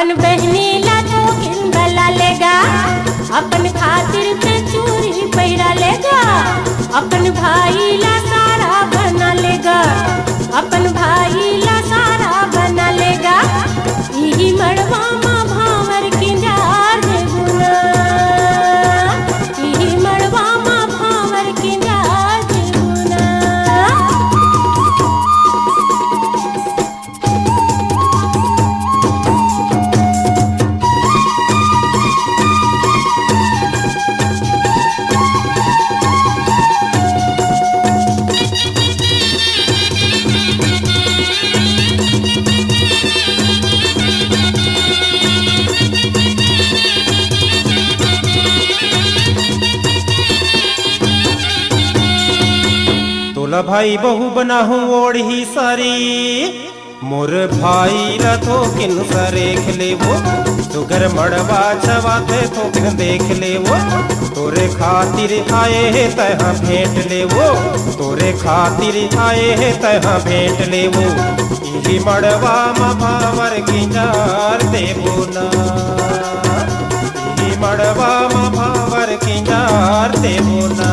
अपन बहनी ला तो किंदला लेगा, अपन खातिर पे चूरी पैरा लेगा, अपन भाई ला सारा बना लेगा, अपन भाई ला सारा बना लेगा। यही मड़वा माँ भावर किंजार दे गुना, यही मड़वा माँ भावर किंजार दे गुना। तोला भाई बहु बनाहू ओढ़ी सारी, मोर भाई रथो किन सरेख लेवो, सुगर मड़वा छवाते तो किन देख लेवो। तोरे खातिर आए है तहाँ भेंट लेवो, तोरे खातिर आए है तहाँ भेंट लेवो। यही मड़वा मा भावर किंजार देवो ना, यही मड़वा मा भावर किंजार देवो ना।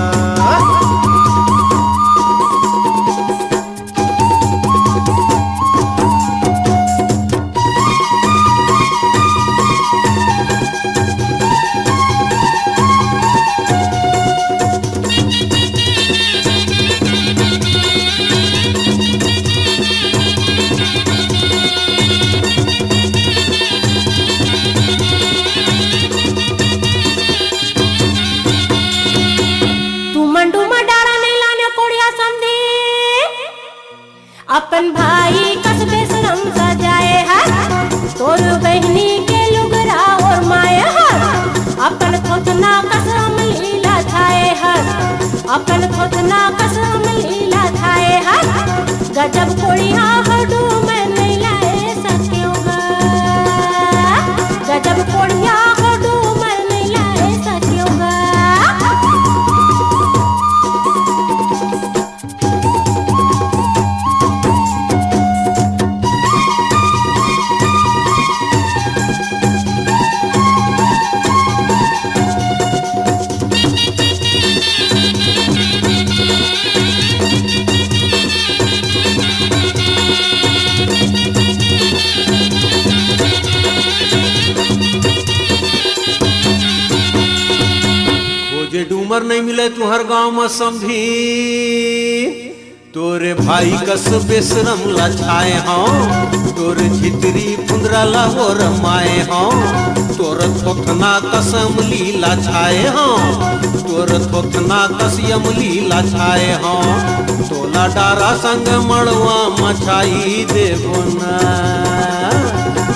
अपन भाई कसबे शरम सजाए है, तोर बहनी के लुगरा और माए है, अपन खोतना कसम लीला छाए है, अपन खोतना कसम लीला छाए है। गजब कोड़िया हडू में नहीं लाए सकेगा, गजब कोड़िया हडू में नहीं लाए सकेगा। डूमर नहीं मिले तुहर गांव में समझी, तोरे भाई कस बेशरम लछाए हों, तोरे छितरी फुंदरा लाहौर माए हों, तोर थोथना कसम लीला छाए हों, तोर थोथना कसम लीला छाए हों। तोला डारा संग मड़वा मछाई देवो ना,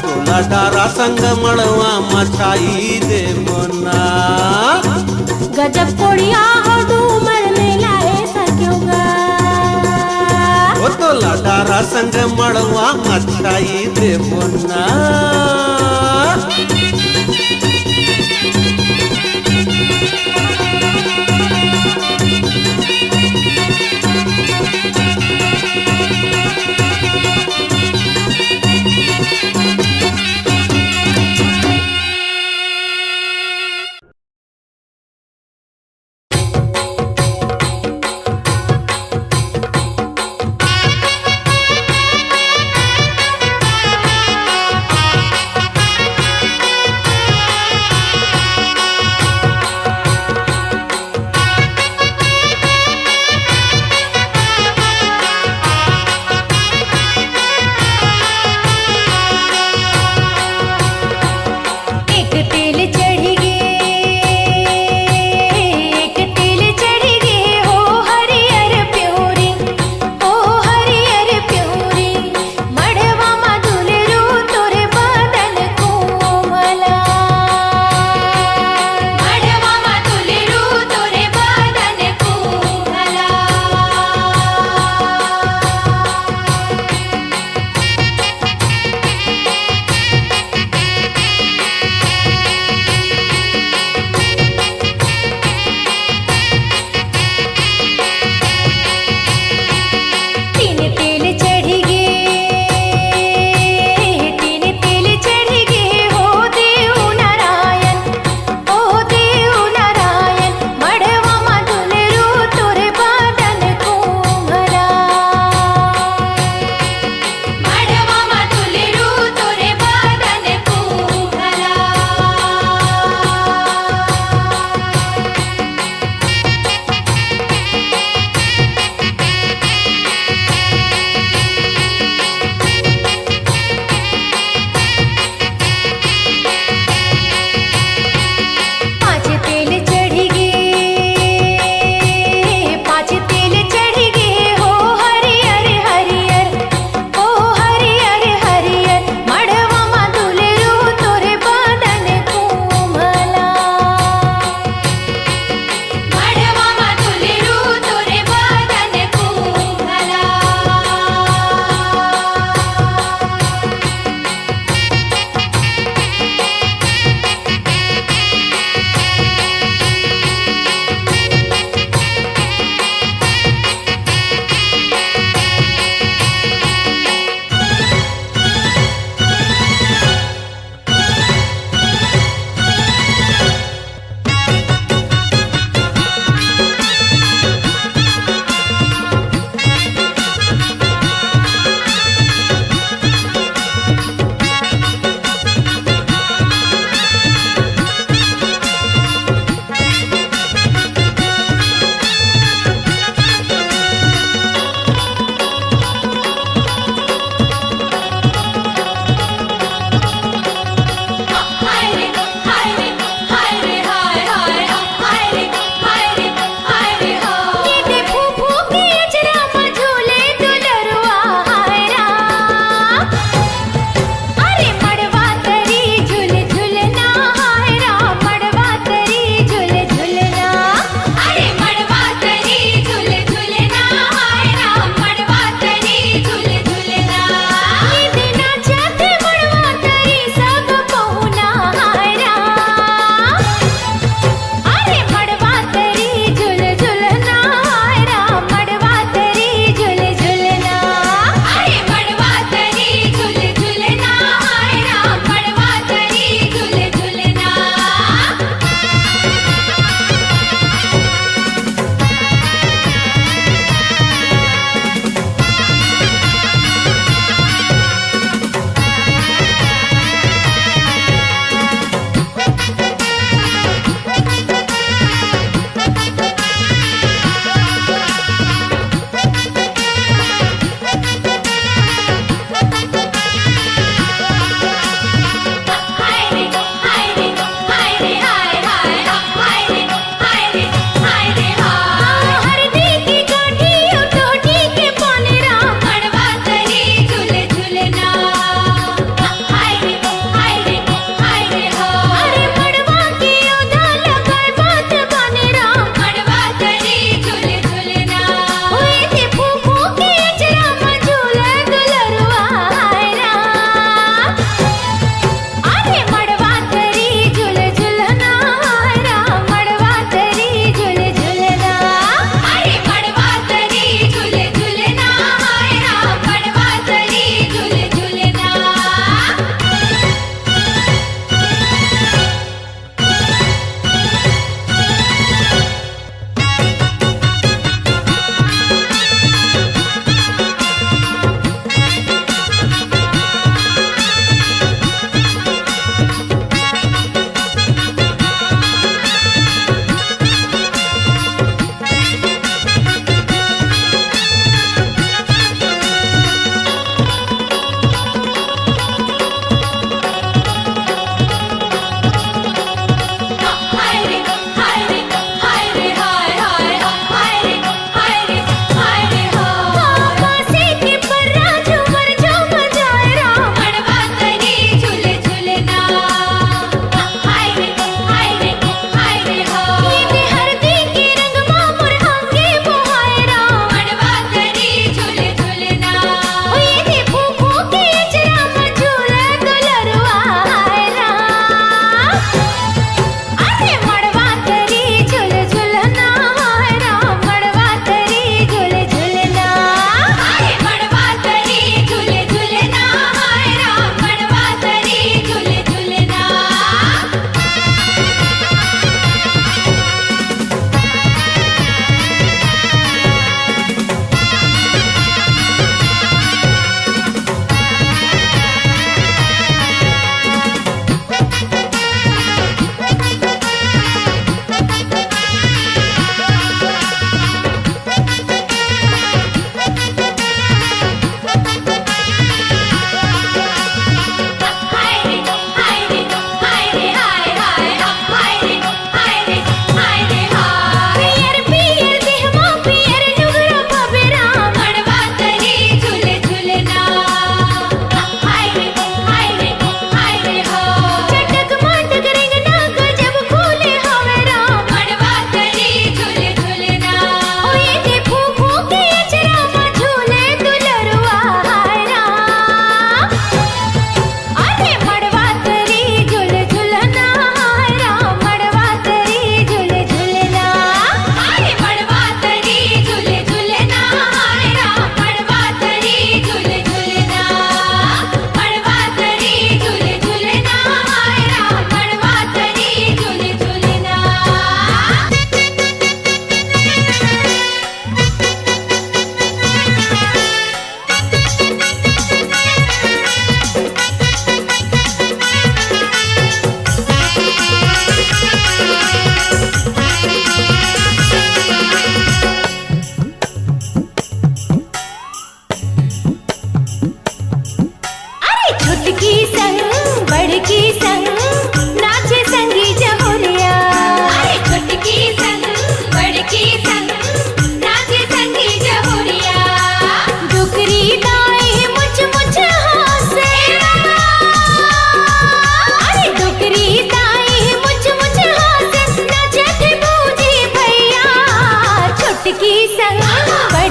तोला डारा संग मड़वा मछाई देवो ना। गजब कोड़िया हडू मर नहीं लाए सकेगा, वो तो लाडारा संग मड़वा मछाई देवो ना।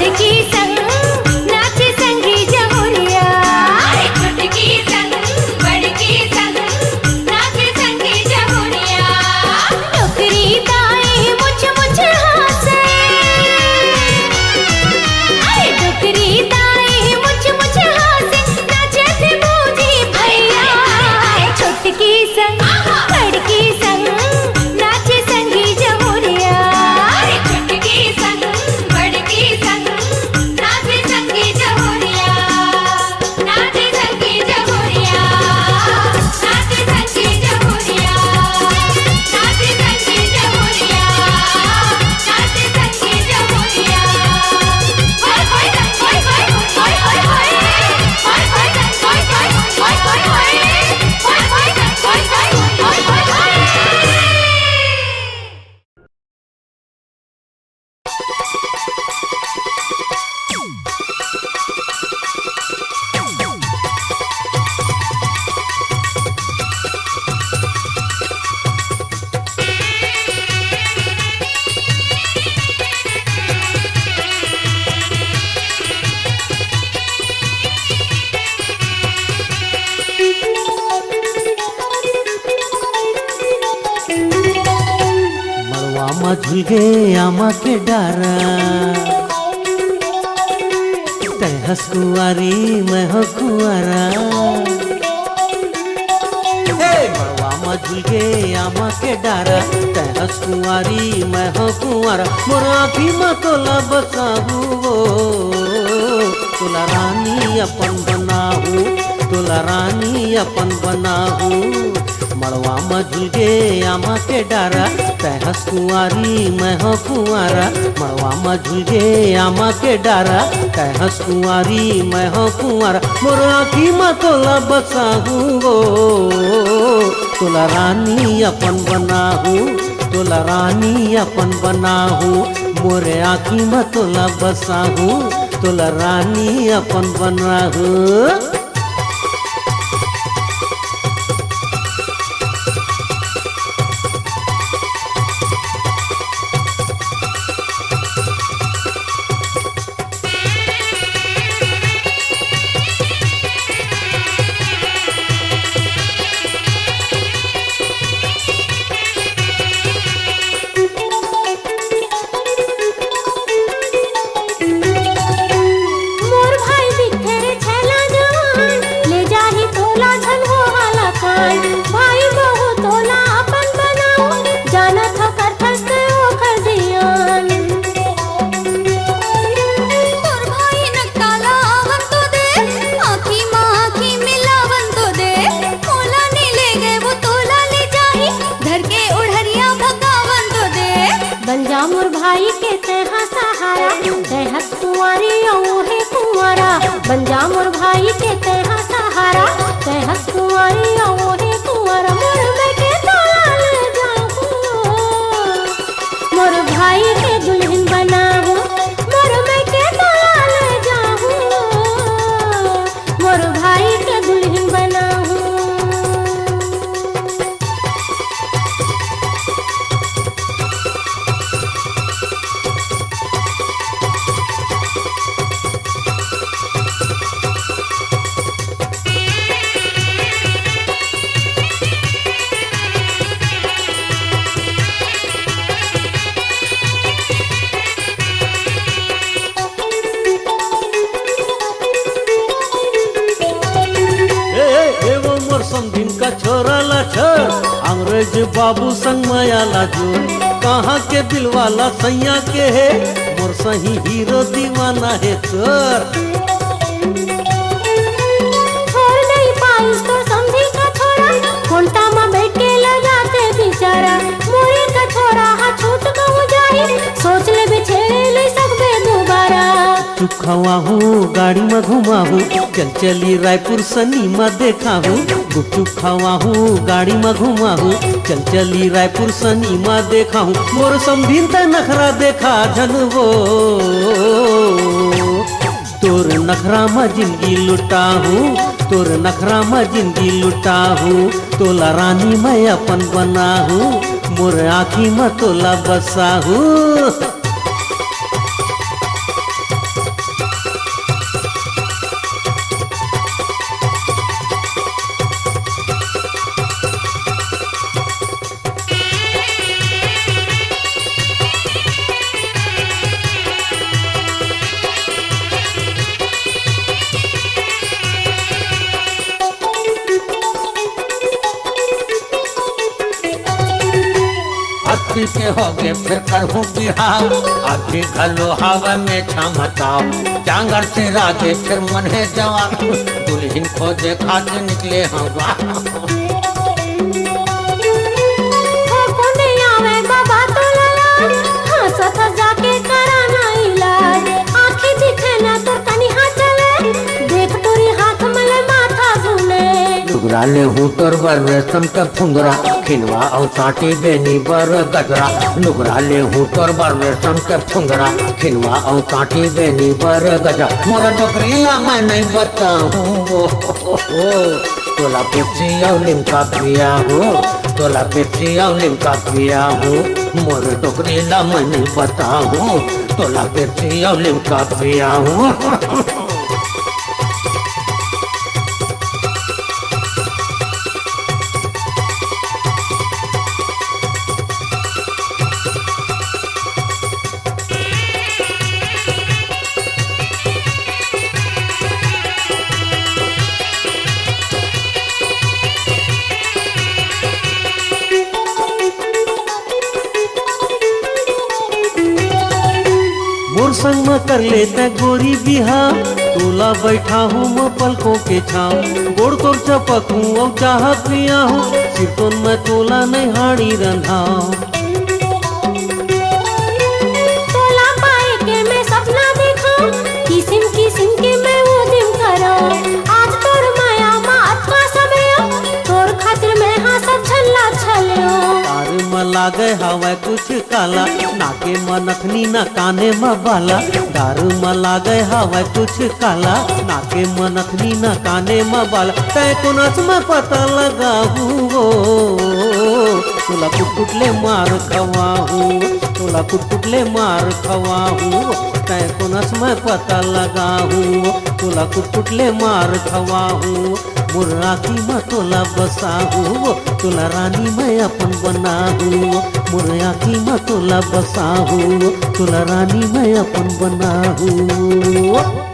बड़की संग नाचे संगी जमुरिया छुटकी संग बड़की संग नाचे संगी जमुरिया टोकरी दाई मुछ मुछ हासे टोकरी दाई मुछ मुछ हासे नाचे थे बूजी भैया छुटकी संग बड़की संग नाचे संगी जमुरिया छुटकी संग बड़की संग नाचे संगी जमुरिया नाचे संगी जमुरिया नाचे संगी जमुरिया नाचे संगी जमुरिया नाचे संगी जमुरिया होय होय होय होय होय होय होय होय होय होय होय होय होय होय होय होय होय होय मड़वा मझुल गे आमा के डारा तय हंस कुंवारी मैं हो कुंवारा मड़वा मझुल गे आमा के डारा तय हंस कुंवारी मैं हो कुंवारा मोर आँखी में तोला बसाहू तोला रानी अपन बनाहू तोला रानी अपन बनाहू मड़वा मझुल गे आमा के डारा तय हंस कुंवारी मैं हो कुंवारा मड़वा मझुल गे आमा के डारा तय हंस कुंवारी मैं हो कुंवारा मोर आँखी में तोला बसाहू तोला रानी अपन बनाहू तोला रानी अपन बनाहू मोरे आँखी में तोला बसाहू तोला रानी अपन बनाहू मोर भाई बिखेर छैला जवान ले जाही तोला धन हो हाला खान भाई बहू तोला अपन बनाओ जाना था करथस के ओखर दियान मोर भाई नकाला आवन तो दे आँखी माँ आँखी मिलावन तो दे मोला नी ले गए वो तोला ले जाही धर के उड़हरिया भगावन तो दे बन जा मोर भाई के तेहा सहारा तेहा कुंवारी है कुंवारा बन जा मोर भाई के तेहा सहारा तेहा कुंवारी है कुंवारा मोर में के तोला ले जाऊं मोर भाई के दुल्हन बनाऊं मोर में के तोला ले जाऊं मोर भाई के दुल्हन बनाऊं एवं मोर समधिन का छोरा लाछर अंग्रेज बाबू संग माया लाजो कहाँ के दिलवाला सैया के है मोर सही हीरो दीवाना है सर छोड़ नहीं पाइस तो समझी का छोरा घंटा में बैठ के लगाते बेचारा मोरे का छोरा हा छूट कहूँ जाई सोच ले बिछेड़े ले सकबे दोबारा गुपचुप खवाहू गाड़ी में घुमाहू चल चली रायपुर सनीमा देखाहू गुपचुप खवाहू गाड़ी में घुमाहू चल चली रायपुर सनीमा देखाहू मोर संभीन त नखरा देखा जनवो तोर नखरा में जिंदगी लुटाहू तोर नखरा में जिंदगी लुटाहू तोला रानी मैं अपन बनाहू मोर आँखी में तोला बसाहू पी के हो गए फिर करहूँ बिहाव आखिर घलो हवा में छमताओ जांगर से रागे फिर मन है जवा दुल्हन खोजे खाते निकले हवा कोने आवे बाबा तो लला हंसत जाके कराना इलाज आँखें दिखे ना तो तनी हाथ चले देख तोरी हाथ मले माथा धुले लुगरा ले हूँ तोर बर रेशम का फुंगरा खिनवा और साटी बेनी बर गजरा लुगरा ले हूँ तोर बर रेशम का फुंगरा खिनवा और साटी बेनी बर गजरा मोरा डोकरीला मैं नहीं बताऊँ तोला पेप्सी और लिमका पिया हूँ तोला पेप्सी और लिमका पिया हूँ मोर डोकरीला मैं नहीं बताऊँ तोला पेप्सी और लिमका पिया हूँ मोर संग में कर लेता गोरी बिहा तोला बैठा हूँ मैं पलकों के छाँव गोड़ तोर चपक हूँ और चाह पिया हूँ सिरतोन में तोला नहीं हाड़ी रंधाओ तोला पाए के मैं सपना देखा किसिम किसिम के मैं वो दिन करो आज तोर माया मात का समय तोर खातिर मैं हाँ सब छल्ला छल्यो तार में लागे हवा कुछ काला नाके में नथनी न काने में बाला दारू में लागे हवा कुछ काला नाके में नथनी न काने में बाला तय को नच में पता लगा हूँ तोला कुटकुटले मार खवा हूँ तोला कुटकुटले मार खवा हूँ तय को नच में पता लगा हूँ तोला कुटकुटले मार खवा हूँ मुर्राकी में तोला बसा हूँ तोला रानी मैं अपन बना हूँ मुर्राकी में तोला बसा हूँ तोला रानी मैं अपन बना हूँ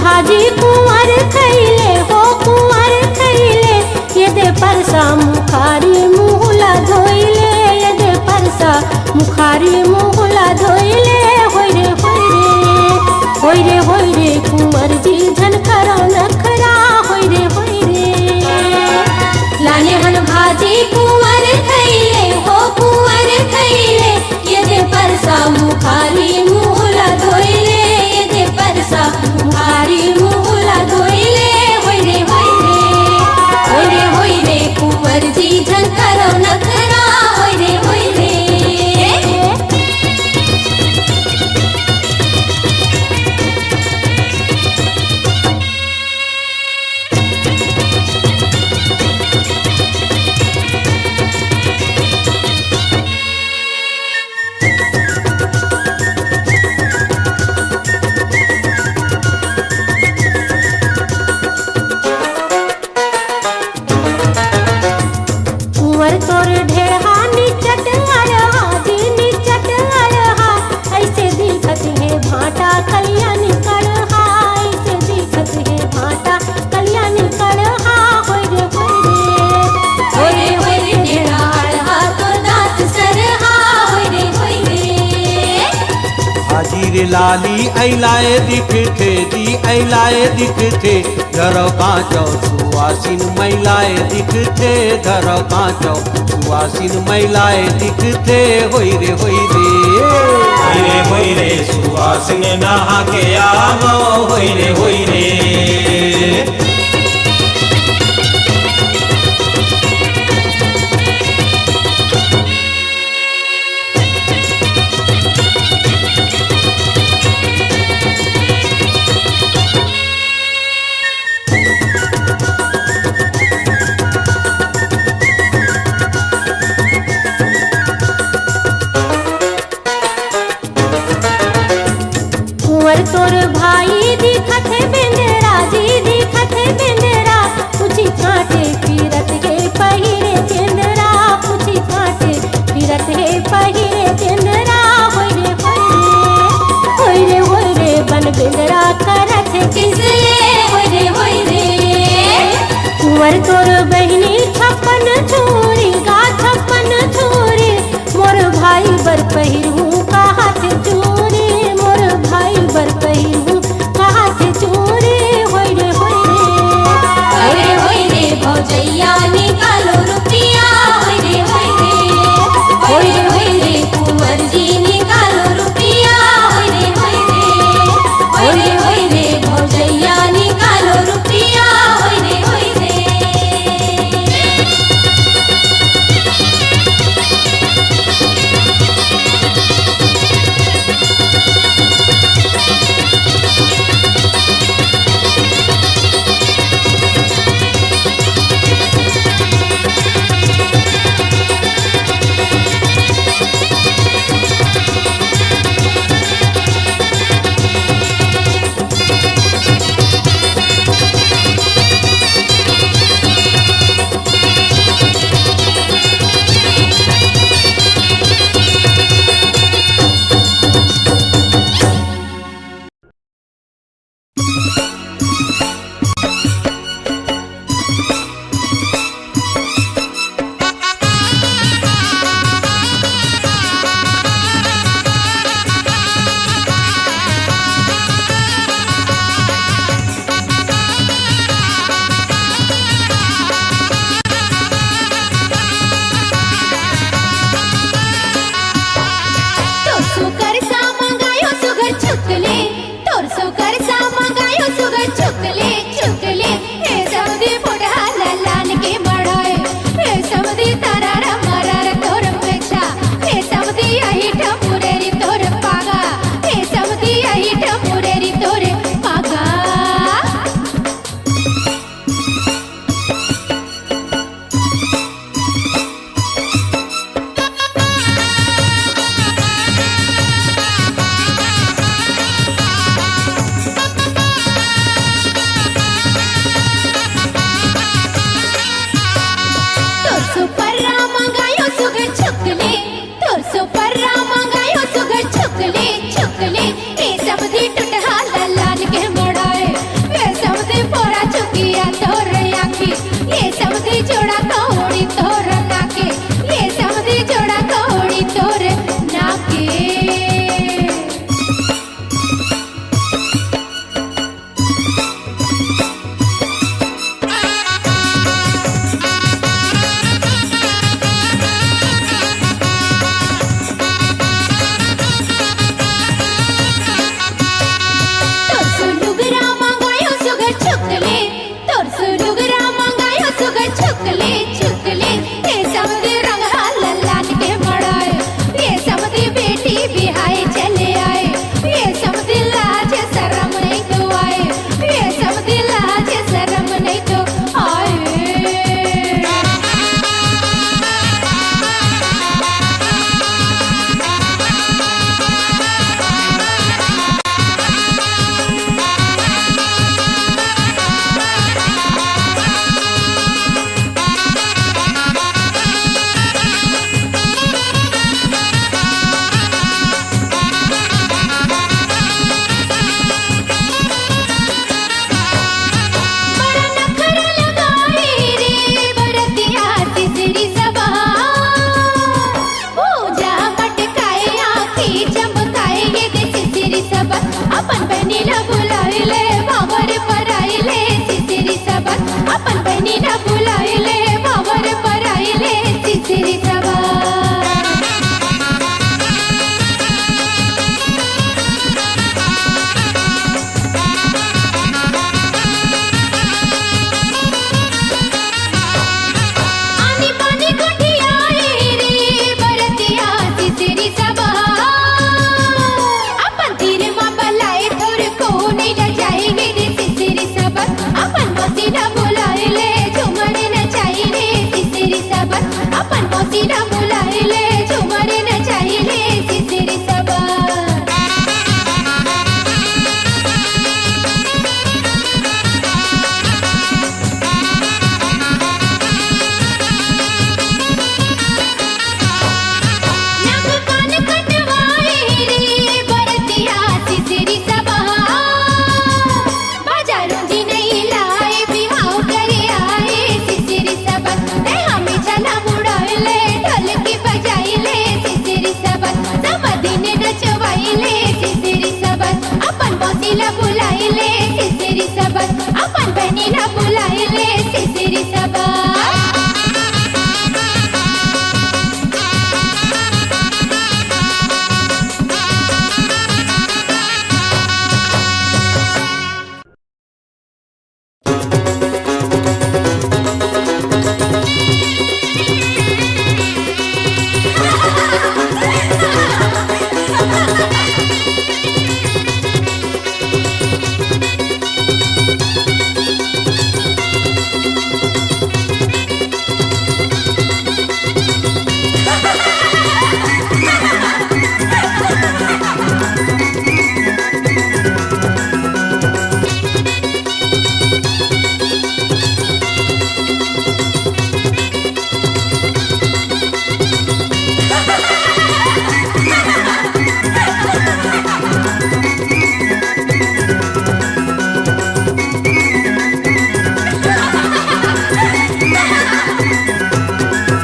भाजी कुंवर खैले हो कुंवर खैले ये दे परसा मुखारी मुहला धोइले ये दे परसा मुखारी मुहला धोइले होय रे होय रे होय रे कुंवर जी झनखरा नखरा होय रे लाने हन भाजी कुंवर खैले हो कुंवर खैले ये दे परसा मुखारी मुहला धोइले ये दे परसा मुखारी मुहला धोइले होय रे कुंवर जी झनखरा नखरा होय रे कुंवर तोर ढेढ़ा निचट अरहा जी निचट अरहा ऐसे दिखत है भाटा कलिया निकड़हा ऐसे दिखत है भाटा कलिया निकड़हा होय रे ढेढ़ा अरहा तोर दांत सरहा होय रे हाजी रे लाली ऐलाए दिखथे जी ऐलाए दिखथे घर कांचो सुवासिन महिलाए दिखथे घर कांचो सुवासिन महिलाए दिखथे होय रे सुहासिन नहा के आवो होय रे कुंवर तोर भाई दिखत है बेंदरा जी दिखत है बेंदरा पूछी कांटे पीरत के पहिरे चंदरा पूछी कांटे पीरत है पहिरे चंदरा होय रे बन बेंदरा करत किसले होय रे कुंवर तोर बहिनी छप्पन छुरी गा छप्पन छुरी मोर भाई बर पहिरू का हाथ चूरी मोर भाई बर पहिरू का हाथ चूरी होय रे भौजैया निकालो रुपिया होय रे कुंवर जी निकालो रुपिया होय रे भौजैया निकालो रुपिया होय रे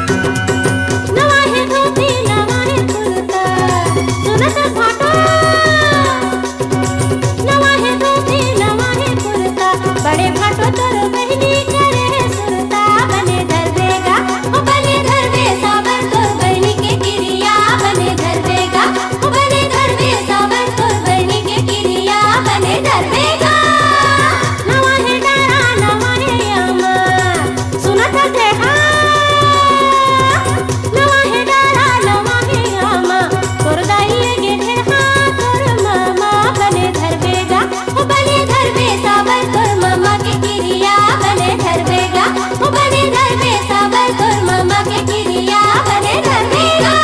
नवा है धोती नवा है कुर्ता सुनत फाटो नवा है धोती नवा है कुर्ता बड़े फाटो तोर बहनी करे सुरता बने धरवेगा ओ बने धरवे साबर तोर बहनी के किरिया बने धरवेगा ओ बने धरवे साबर तोर बहनी के किरिया बने धरवेगा नवा है डारा नवा है यामा सुनत देहा नवा है डारा नवा है यामा तोर दाई गे ढेहा तोर मामा बने धरवेगा ओ बने धरवे साबर तोर मामा के किरिया बने धरवेगा ओ बने धरवे साबर तोर मामा के किरिया बने धरवेगा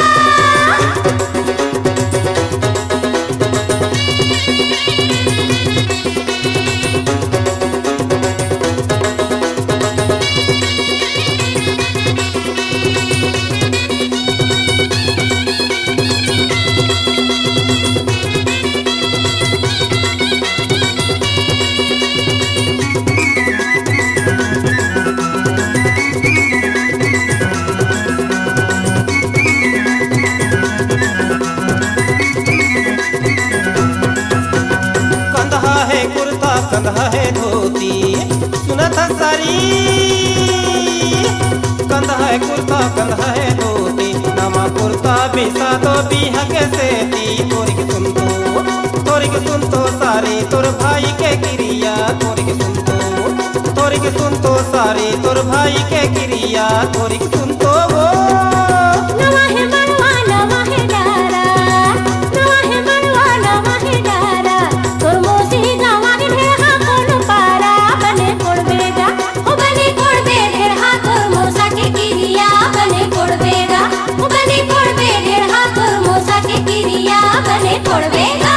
कंधा है कुर्ता कंधा है धोती सुनत सारी कंधा है कुर्ता कंधा है धोती नवा कुर्ता बिसा तो बिहा के सेती तोरिक सुन तो सारी तोर भाई के किरिया तोरिक सुन तो सारी तोर भाई के किरिया तोरिक सुन तो वो नवा है मनवा नवा है डारा नवा है मनवा नवा है डारा तोर मोसी नवा है ढेहा कोन पारा बने कोड़बेगा ओ बने कोड़बे ढेहा तोर मोसा के किरिया बने कोड़बेगा ओ बने कोड़बे ढेहा तोर मोसा के किरिया बने कोड़बेगा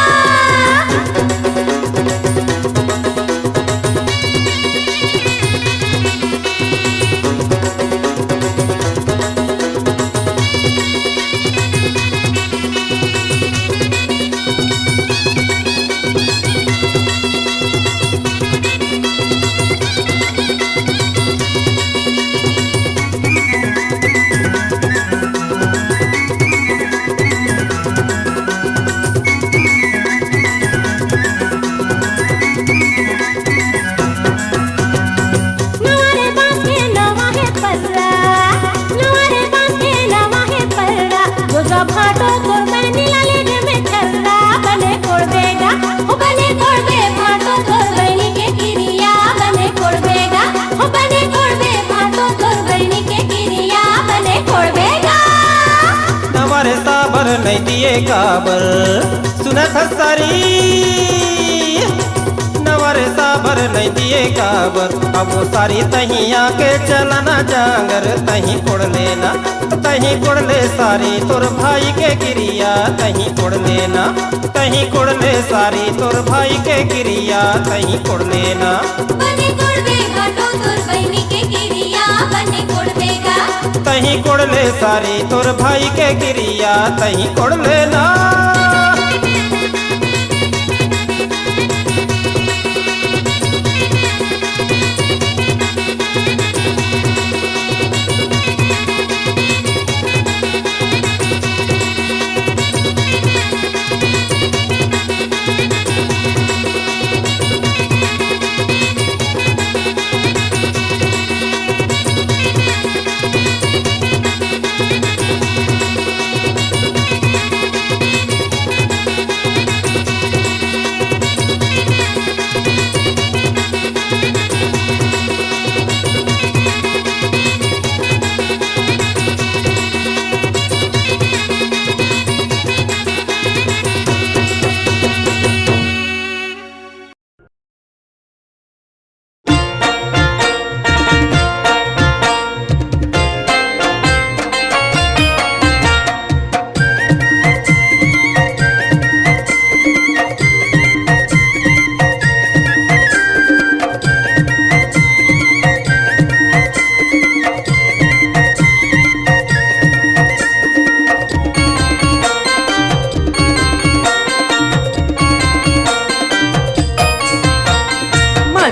नवा रे बांस के नवा है पर्रा नवा रे बांस के नवा है पर्रा जो जो फाटो तोर बहनी लाले गे में ठर्रा बने कोड़बेगा ओ बने कोड़बे फाटो तोर बहनी के किरिया बने कोड़बेगा ओ बने कोड़बे फाटो तोर बहनी के किरिया बने कोड़बेगा नवर साबर नहीं दिए काबर सुनत सारी नवर साबर नहीं दिए काबर अब वो सारी तहीं आके चलना जांगर तहीं कोड़ ले सारी तोर भाई के किरिया तहीं कोड़ ले सारी तोर भाई के किरिया तहीं कोड़ लेना बने कोड़बे फाटो तोर बहनी के किरिया बने कोड़बेगा तहीं कोड़ ले सारी तोर भाई के किरिया तहीं कोड़ लेना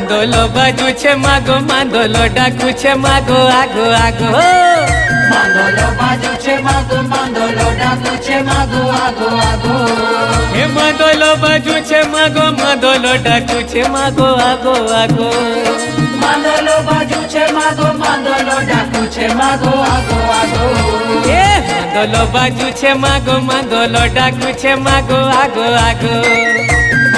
मांदोलो बाजू छे मागो मांदोलो डाकू छे मागो आगो आगो मांदोलो बाजू छे मागो मांदोलो डाकू छे मागो आगो आगो हे मांदोलो बाजू छे मागो मांदोलो डाकू छे मागो आगो आगो मांदोलो बाजू छे मागो मांदोलो डाकू छे मागो आगो आगो ए मांदोलो बाजू छे मागो मांदोलो डाकू छे मागो आगो आगो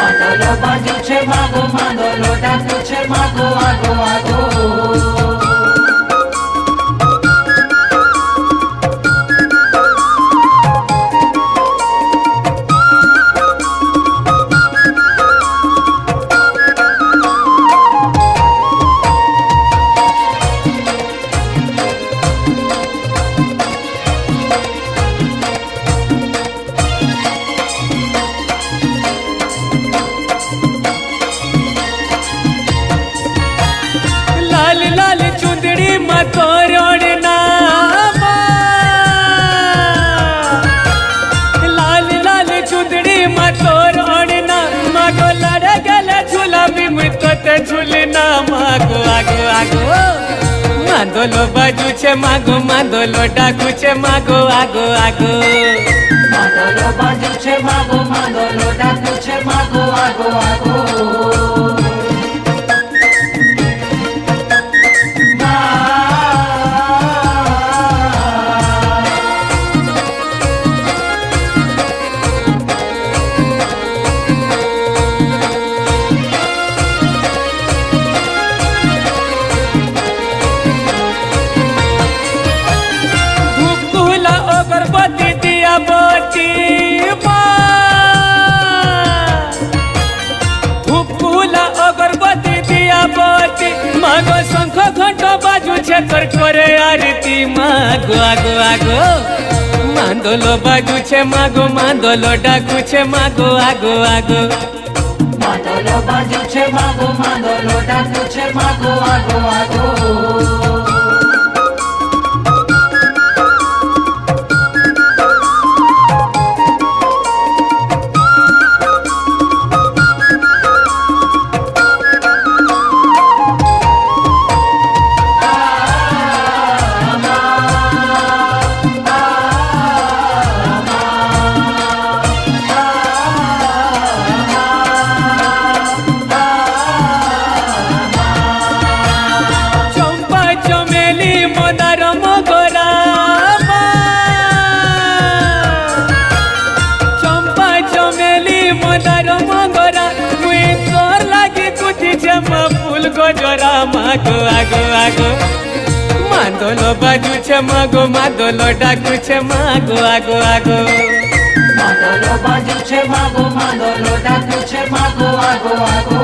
मांदोलो बाजू छे मागो मांदोलो डाकू छे मागो आगो आगो लाल लाल चुंदड़ी मतो रोड़ना लाल लाल चुंदड़ी मतो रोड़ना मागो लड़ गले झूला बिम तो ते झूलना मागो आगो आगो मांदोलो बाजू छे मागो मांदोलो डाकू छे मागो आगो आगो मांदोलो बाजू छे मागो मांदोलो डाकू छे मागो आगो आगो धूपकुला अगरबत्ती दिया बत्ती धूपकुला अगरबत्ती दिया बत्ती मागो शंख घंट बाजू छे तोर करे आरती मागो आगो आगो मांदोलो बाजू छे मागो मांदोलो डाकू छे मागो आगो आगो मांदोलो बाजू छे मागो मांदोलो डाकू छे मागो आगो आगो चंपा चमेली मंदार मोगरा चंपा चमेली मंदार मोगरा मुई तोर लागी कुटी जमा फूल गजरा मागो आगो आगो मांदोलो बाजू छे मागो मांदोलो डाकू छे मागो आगो आगो मांदोलो बाजू छे मागो मांदोलो डाकू छे मागो आगो आगो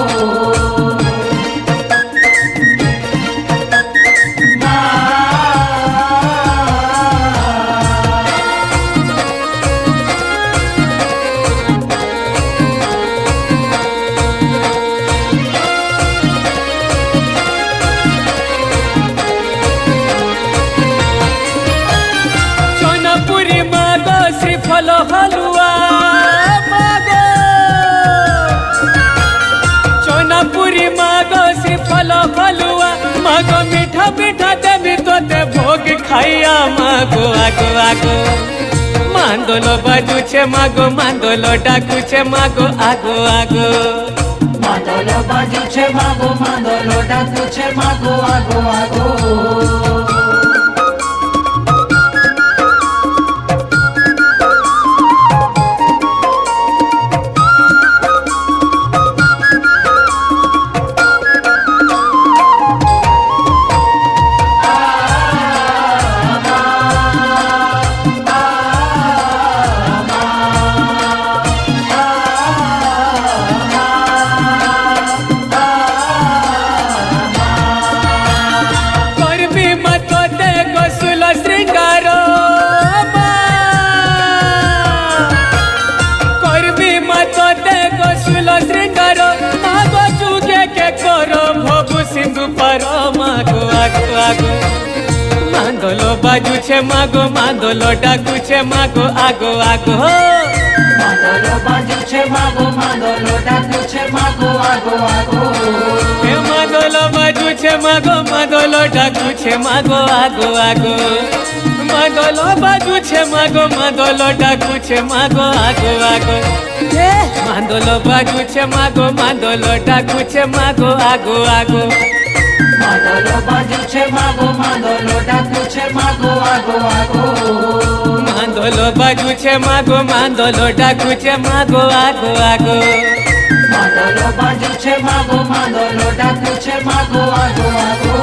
सोनापुरी मागो श्रीफल हलुआ मागो सोनापुरी मागो श्रीफल हलुआ मागो मीठा मीठा देवी तो ते भोग खाइया मागो आगो आगो मांदोलो बाजू छे मागो मांदोलो डाकू छे मागो आगो आगो मांदोलो बाजू छे मागो मांदोलो डाकू छे मागो आगो आगो करबी मतो ते गोसुल श्रृंगारो करबी मतो ते गोसुल श्रृंगारो मागो चुके के करो भोगु सिंधु पर मागो आगो आगो मांदोलो बाजू छे मागो मांदोलो डाकू छे मागो आगो आगो मांदोलो बाजू छे मागो मांदोलो डाकू छे मागो आगो आगो हे मागो मागो लोटा कुछे मागो आगो आगो मागो लो बाजू छे मागो मागो लोटा कुछे मागो आगो आगो मांदो लो बाजू छे मागो मांदो लोटा कुछे मागो आगो आगो मांदोलो बाजू छे मागो मांदोलो डाकू छे मागो आगो आगो मांदो लो बाजू छे मागो मांदो लोटा कुछे मागो आगो आगो मांदोलो बाजू छे मागो मांदोलो डाकू छे मागो आगो आगो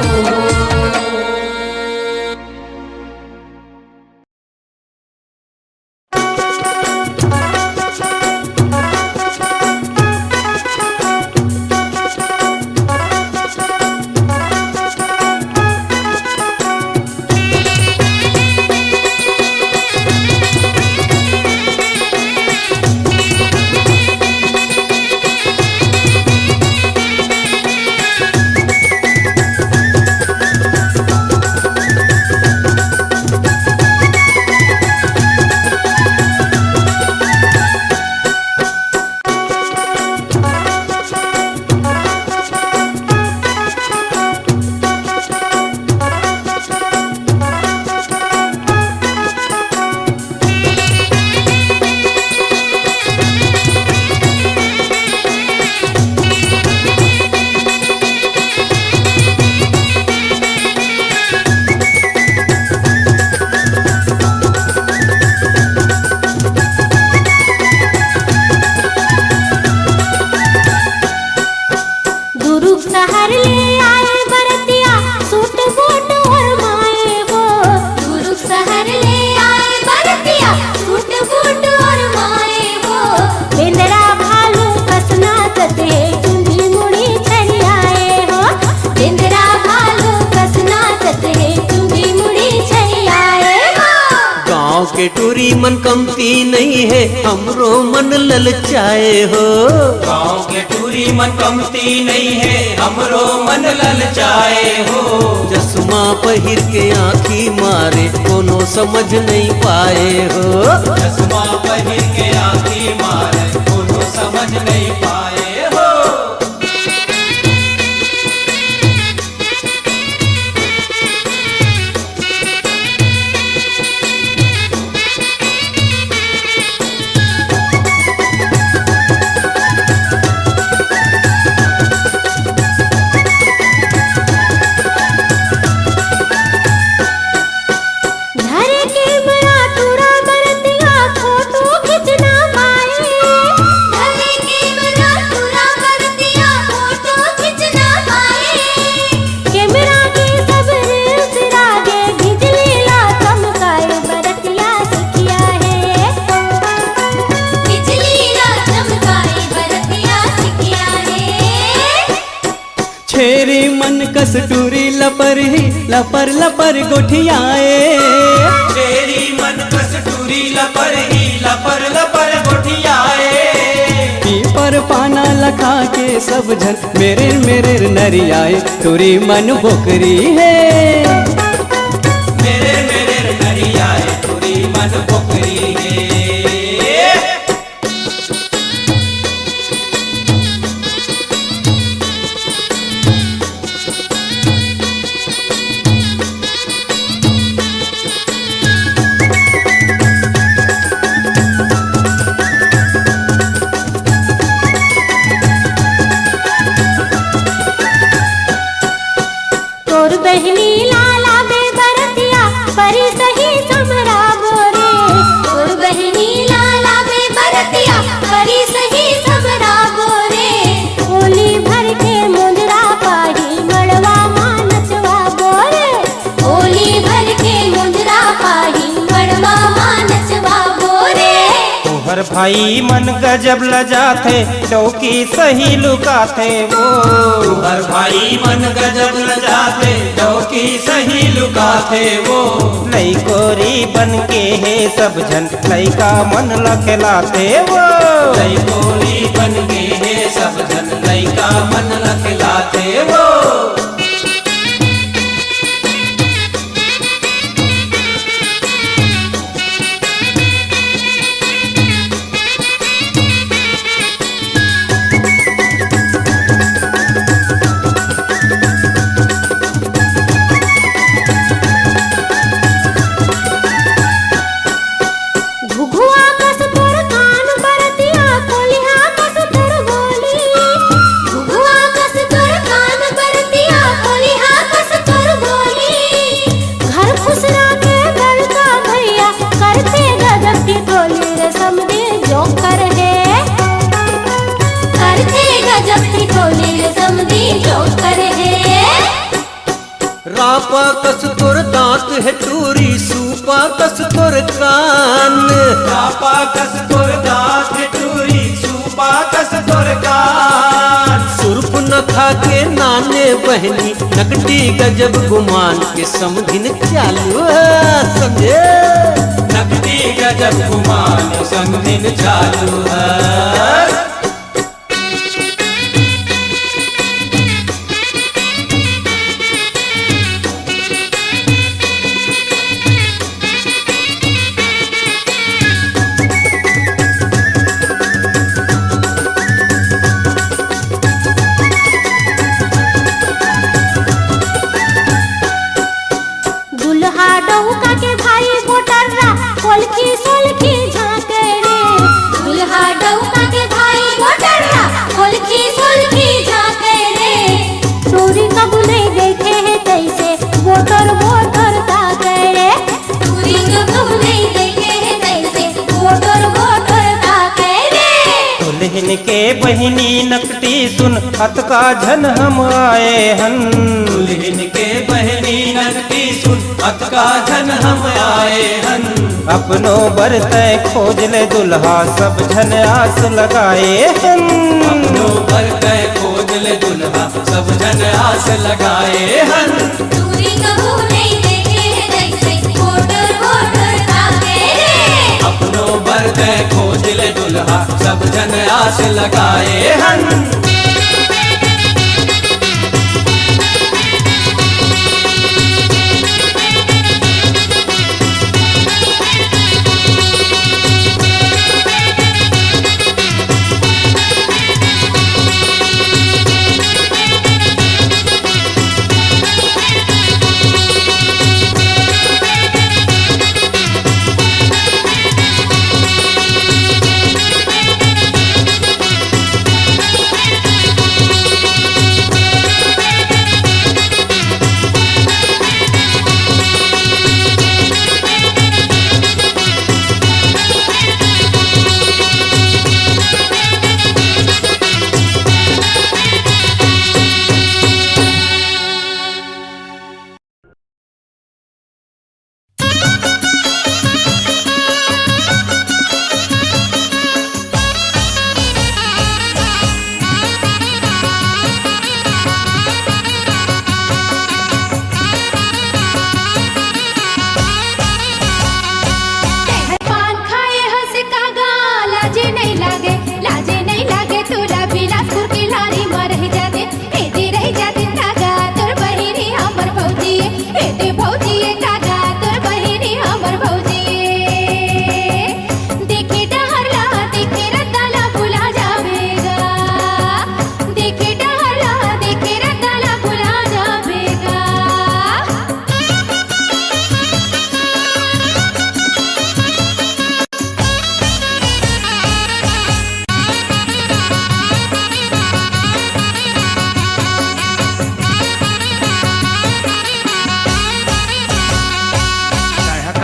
के टूरी मन कमती नहीं है हमरो मन ललचाए हो। गाँव के टूरी मन कमती नहीं है हमरो मन ललचाए हो। चश्मा पहिर के आँखी मारे कोनो समझ नहीं पाए हो। चश्मा पहिर के आँखी मारे कोनो समझ नहीं पाए हो। छेरी मन कस टूरी लपर ही लपर लपर गोठियाए। छेरी मन कस टूरी लपर ही लपर लपर गोठियाए। पीपर पाना लखा के सब झन मेरे मेरे नरियाए। टूरी मन बोकरी है मेरे मेरे नरियाए। टूरी मन बोकरी है। बहनी लाला बे बरतिया परी सही समरा बोरे। और बहनी लाला बे बरतिया परी सही समरा बोरे। होली भर के मुंदरा पाही मड़वा मानचवा बोरे। होली भर के मुंदरा पाही मड़वा मानचवा बोरे। तोहर भाई मन गजब लजाते चौकी सही लुकाते वो। तोहर भाई मन गजब लजाते चौकी सही लुकाते वो। नई कोरी बन के है सब जन लइका मन लखलाते वो। नई कोरी बन के है सब जन लइका मन लखलाते वो। जोकर है। रापा कस तोर दांत है टूरी, सूपा कस तोर कान। रापा कस तोर दांत है टूरी, सूपा कस तोर कान। सुर्फ न खा के नाने बहनी, नकटी गजब गुमान के समधिन चालू है समझे। नकदी गजब गुमान समधिन चालू है। दुल्हा डौका के भाई गोटर्रा कोलखी सोलखी झांके रे। दुल्हा डौका के भाई गोटर्रा कोलखी सोलखी झांके रे। टूरी कब नहीं देखे है तैसे गोटर गोटर ताके रे। टूरी कब नहीं देखे है तैसे गोटर गोटर ताके रे। दुल्हन के बहिनी नकटी सुन हत का झन हम आए हन। दुल्हन के बहिनी नकटी सुन हत का झन हम आए हन। अपनो बरतय खोज ले दुल्हा सब झन आस लगाए हन। अपनो बरतय खोज ले दुल्हा सब झन आस लगाए हन। टूरी कब नहीं देखे है तैसे गोटर गोटर ताके रे। अपनो बरतय खोज ले दुल्हा सब झन आस लगाए हन।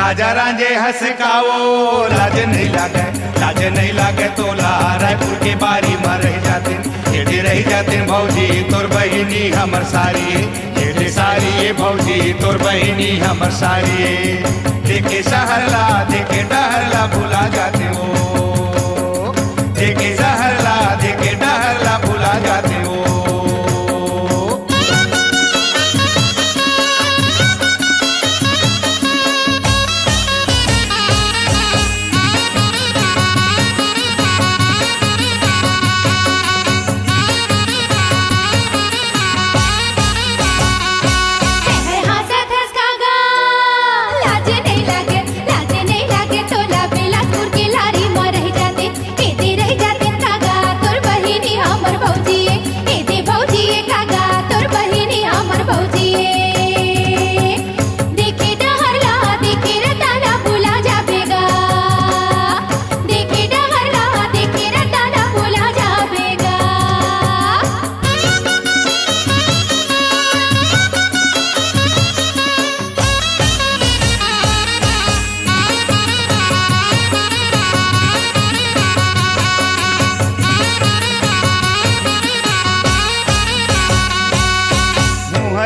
राजा रांझे हंस कावो लाज नहीं लागे तोला रायपुर के बारी में रह जाते एडी रह जाते भौजी तोर बहिनी हमर सारी एडी सारी भौजी तोर बहिनी हमर सारी देखे सहरला देखे डहरला भुला जाते हो देखे सहरला देखे डहरला भुला जाते हो। लाज नहीं लागे तोला बिलासपुर की लारी में रह जाते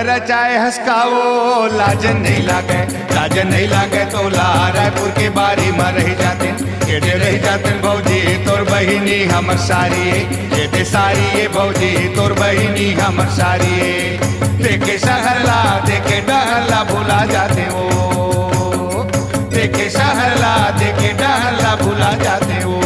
पर चाहे हंसकाओ लाज नहीं लागे, लाज नहीं लागे तो ला रायपुर के बारी में रह जाते, एडे रह जाते भौजी तोर बहिनी हमर सारी, एडे सारी ये भौजी तोर बहिनी हमर सारी। देखे शहरला देखे डहरला भुला जाते हो, देखे शहरला देखे डहरला भुला जाते हो।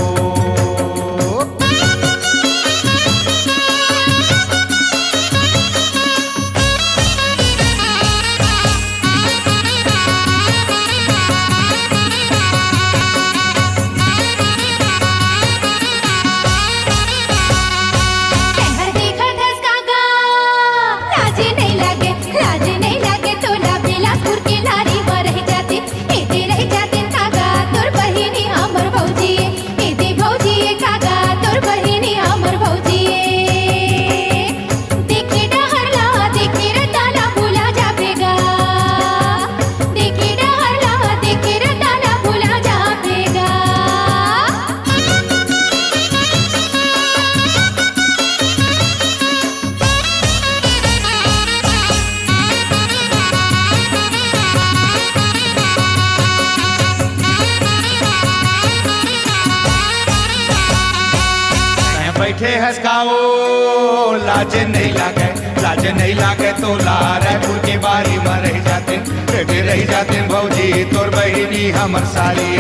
बैठे हंसकाओ लाज नहीं लागे, लाज नहीं लागे तो ला रायपुर के बारी में रह जाते, एडे रह जाते भौजी तोर बहिनी हमर सारी,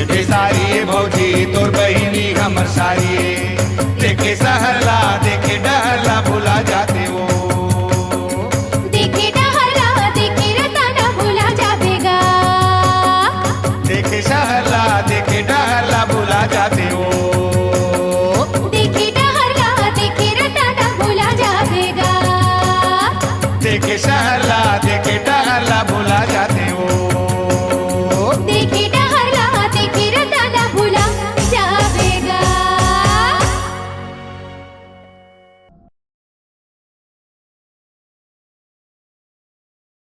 एडे सारी भौजी तोर बहिनी हमर सारी। देखे सहरला देखे डहरला भुला जाते हो, देखे डहरला देखे रताना भुला जाबेगा, देखे सहरला